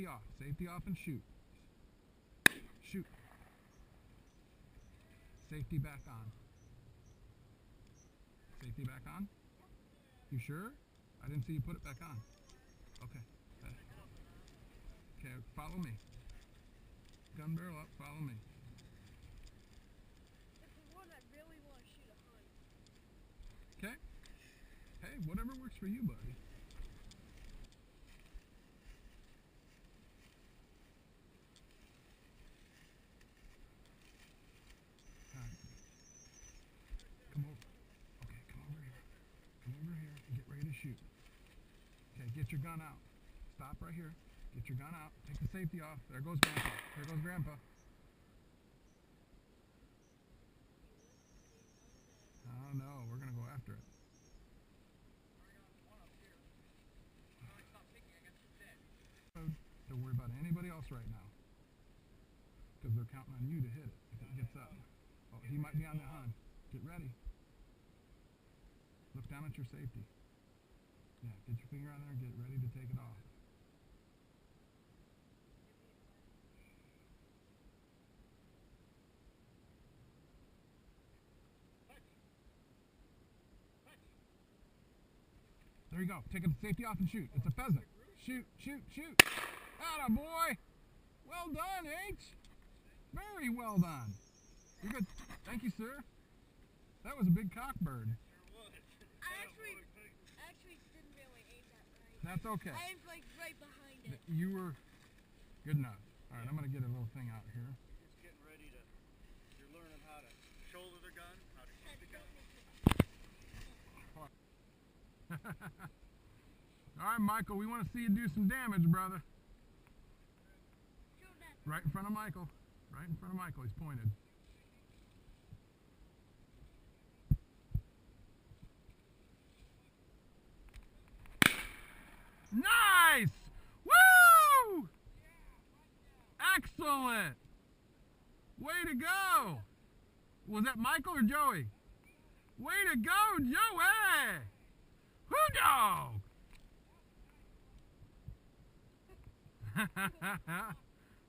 off. Safety off and shoot. Shoot. Safety back on. Safety back on? You sure? I didn't see you put it back on. Okay. Okay, follow me. Gun barrel up, follow me. It's the one I really want to shoot a hunt. Okay. Hey, whatever works for you, buddy. Come over. Okay, come over here. Come over here and get ready to shoot. Okay, get your gun out. Stop right here. Get your gun out. Take the safety off. There goes Grandpa. There goes Grandpa. Oh no, we're gonna go after it. Don't worry about anybody else right now, because they're counting on you to hit it if it gets up. Oh, he might be on the hunt. Get ready. Look down at your safety. Yeah, get your finger on there and get ready to take it off. There you go. Take the safety off and shoot. It's a pheasant. Shoot, shoot, shoot. Atta boy. Well done, H. Very well done. You're good. Thank you, sir. That was a big cock bird. I actually didn't really aim that right. That's okay. I aimed like right behind it. You were good enough. All right, I'm going to get a little thing out here. You're just getting ready to, you're learning how to shoulder the gun, how to shoot the gun. All right, Michael, we want to see you do some damage, brother. Right in front of Michael. Right in front of Michael. He's pointed. Nice! Woo! Excellent! Way to go! Was that Michael or Joey? Way to go, Joey! Who dog?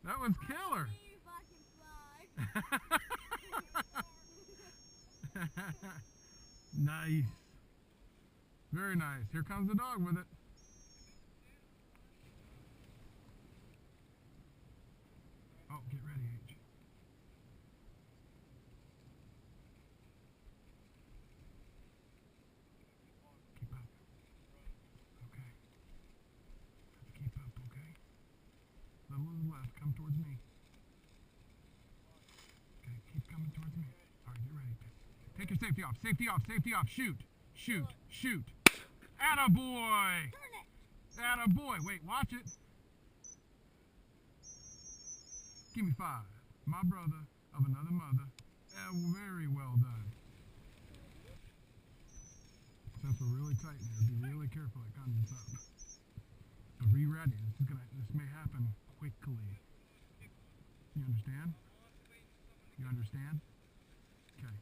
That was killer. Nice. Very nice. Here comes the dog with it. Oh, get ready, H. Keep up. Okay. Have to keep up, okay? A little left. Come towards me. Okay, keep coming towards me. All right, get ready. Take your safety off. Safety off. Safety off. Shoot. Shoot. Shoot. Atta boy. Atta boy. Wait, watch it. Give me 5. My brother of another mother. Very well done. Since we're really tight here, be really careful it comes up. But be ready. This may happen quickly. You understand? You understand? Okay.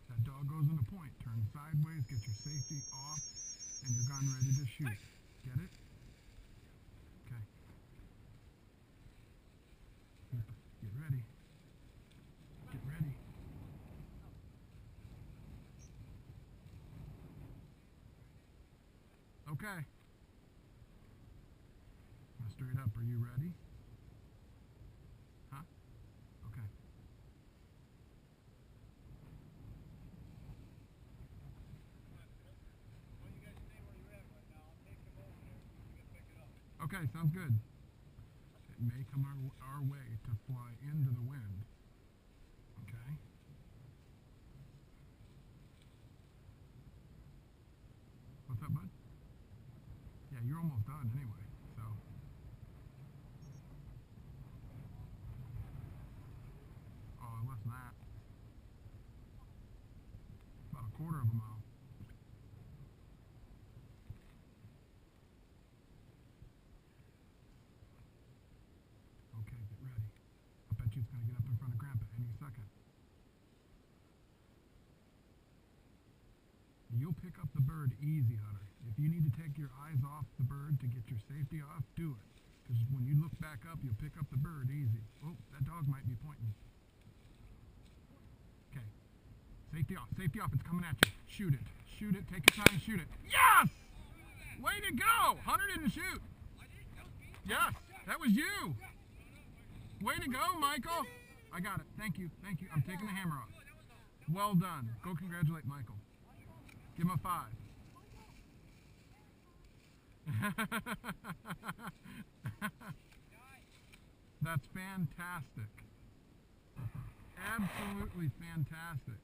That dog goes on the point. Turn sideways, get your safety off, and your gun ready to shoot. Get it? Okay. Get ready. Get ready. Okay. Now straight up, are you ready? Huh? Okay. Okay, sounds good. It may come our way to fly into the wind. Okay? What's up, bud? Yeah, you're almost done anyway, so. Oh, less than that. About a quarter of a mile. Okay, get ready. I bet you it's going to get up in front of Grandpa any second. You'll pick up the bird easy, Hunter. If you need to take your eyes off the bird to get your safety off, do it. Because when you look back up, you'll pick up the bird easy. Oh, that dog might be pointing. Okay. Safety off. Safety off. It's coming at you. Shoot it. Shoot it. Take your time and shoot it. Yes! Way to go! Hunter didn't shoot. Yes, that was you. Way to go, Michael. I got it. Thank you. Thank you. I'm taking the hammer off. Well done. Go congratulate Michael. Give him a 5. That's fantastic. Absolutely fantastic.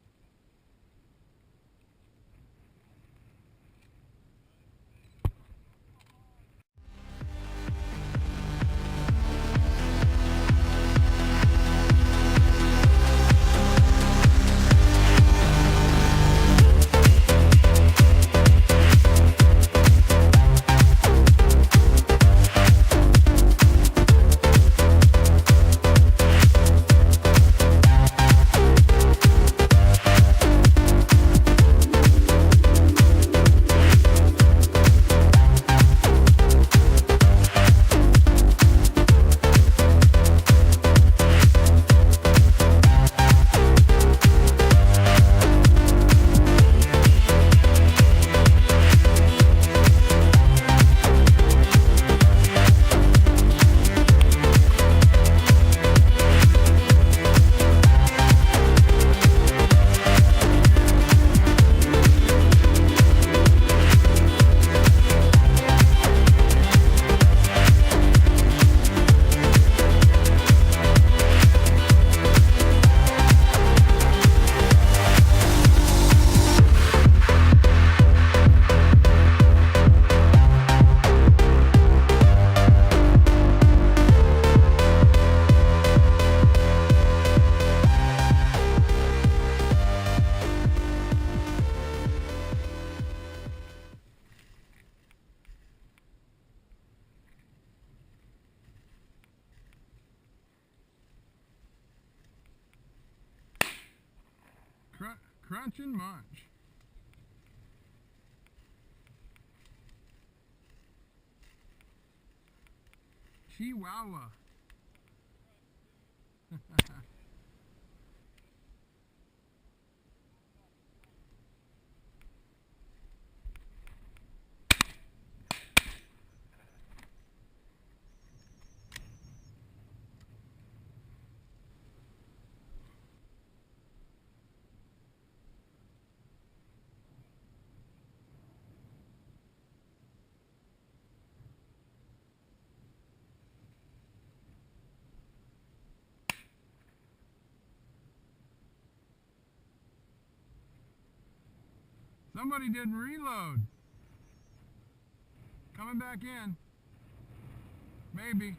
Crunch and munch. Chihuahua. Somebody didn't reload. Coming back in. Maybe.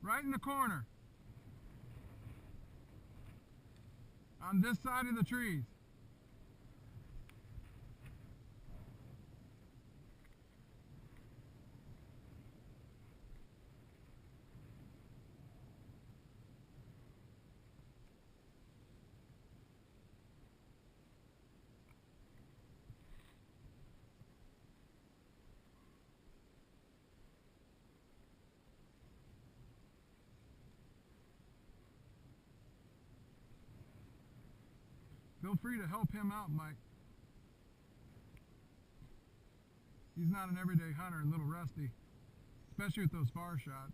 Right in the corner. On this side of the trees. Feel free to help him out, Mike. He's not an everyday hunter, a little rusty, especially with those far shots.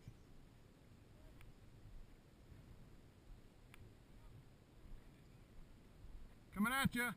Coming at you.